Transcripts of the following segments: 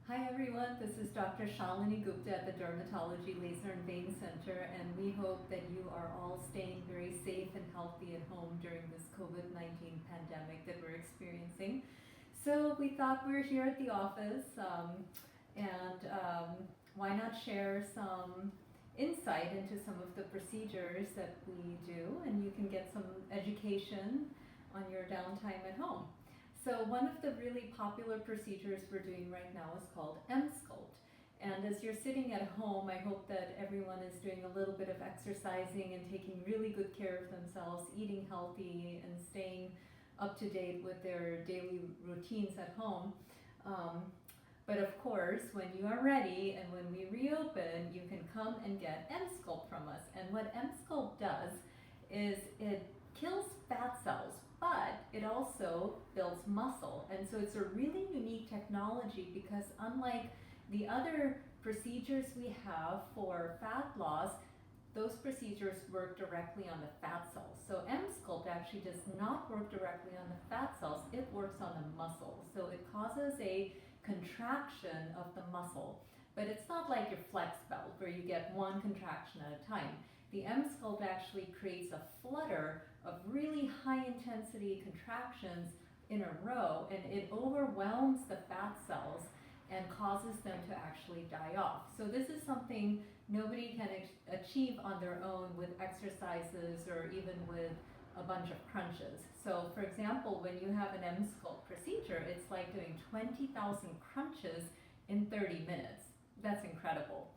Hi everyone, this is Dr. Shalini Gupta at the Dermatology Laser and Vein Center, and we hope that you are all staying very safe and healthy at home during this COVID-19 pandemic that we're experiencing. So we thought we were here at the office, and why not share some insight into some of the procedures that we do, and you can get some education on your downtime at home. So one of the really popular procedures we're doing right now is called Emsculpt. And as you're sitting at home, I hope that everyone is doing a little bit of exercising and taking really good care of themselves, eating healthy and staying up to date with their daily routines at home. But of course, when you are ready and when we reopen, you can come and get Emsculpt from us. And what Emsculpt does is it kills fat cells, but it also builds muscle. And so it's a really unique technology because unlike the other procedures we have for fat loss, those procedures work directly on the fat cells. So Emsculpt actually does not work directly on the fat cells, it works on the muscle. So it causes a contraction of the muscle, but it's not like your flex belt where you get one contraction at a time. The Emsculpt actually creates a flutter of really high intensity contractions in a row, and it overwhelms the fat cells and causes them to actually die off. So this is something nobody can achieve on their own with exercises or even with a bunch of crunches. So for example, when you have an Emsculpt procedure, it's like doing 20,000 crunches in 30 minutes. That's incredible.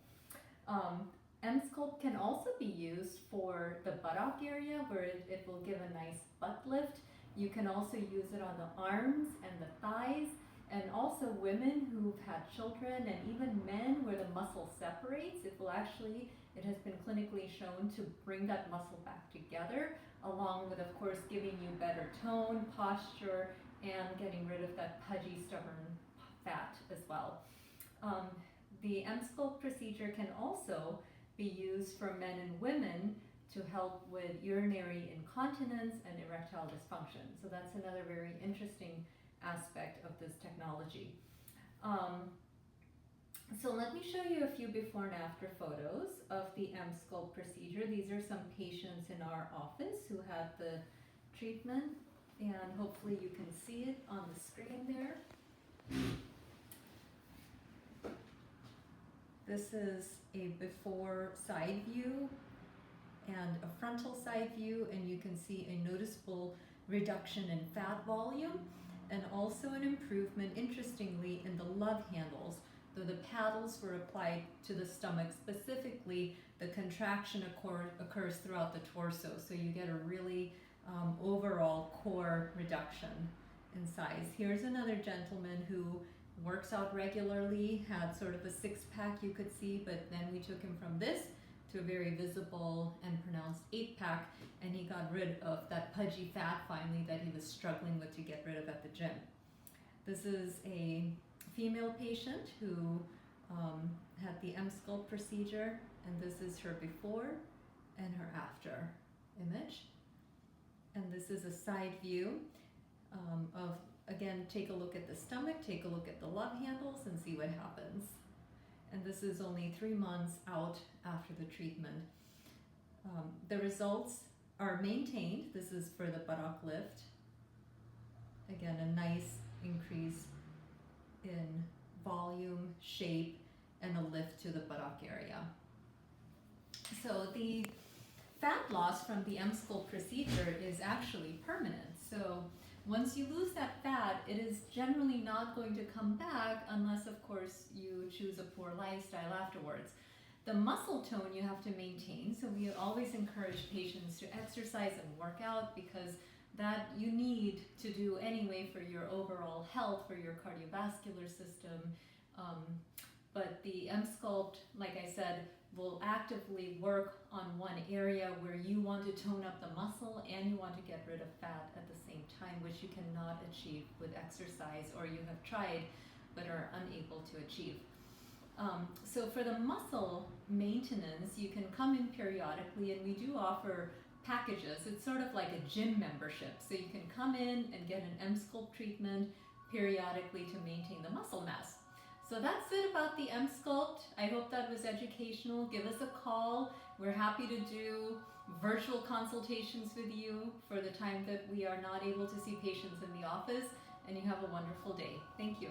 Emsculpt can also be used for the buttock area where it will give a nice butt lift. You can also use it on the arms and the thighs, and also women who've had children and even men where the muscle separates. It has been clinically shown to bring that muscle back together, along with, of course, giving you better tone, posture, and getting rid of that pudgy, stubborn fat as well. The Emsculpt procedure can also be used for men and women to help with urinary incontinence and erectile dysfunction. So that's another very interesting aspect of this technology. So let me show you a few before and after photos of the Emsculpt procedure. These are some patients in our office who had the treatment, and hopefully you can see it on the screen there. This is a before side view and a frontal side view, and you can see a noticeable reduction in fat volume and also an improvement, interestingly, in the love handles. Though the paddles were applied to the stomach specifically, the contraction occurs throughout the torso, so you get a really overall core reduction in size. Here's another gentleman who works out regularly, had sort of a six-pack you could see, but then we took him from this to a very visible and pronounced 8-pack, and he got rid of that pudgy fat finally that he was struggling with to get rid of at the gym. This is a female patient who had the Emsculpt procedure, and this is her before and her after image. And this is a side view of, again, take a look at the stomach, take a look at the love handles, and see what happens. And this is only 3 months out after the treatment. The results are maintained. This is for the buttock lift. Again, a nice increase in volume, shape, and a lift to the buttock area. So the fat loss from the Emsculpt procedure is actually permanent. So once you lose that fat, it is generally not going to come back unless, of course, you choose a poor lifestyle afterwards. The muscle tone you have to maintain, so we always encourage patients to exercise and work out because that you need to do anyway for your overall health, for your cardiovascular system. But the Emsculpt, like I said, will actively work on one area where you want to tone up the muscle and you want to get rid of fat at the same time, which you cannot achieve with exercise, or you have tried but are unable to achieve. So for the muscle maintenance, you can come in periodically, and we do offer packages. It's sort of like a gym membership. So you can come in and get an Emsculpt treatment periodically to maintain the muscle mass. So that's it about the Emsculpt. I hope that was educational. Give us a call. We're happy to do virtual consultations with you for the time that we are not able to see patients in the office. And you have a wonderful day. Thank you.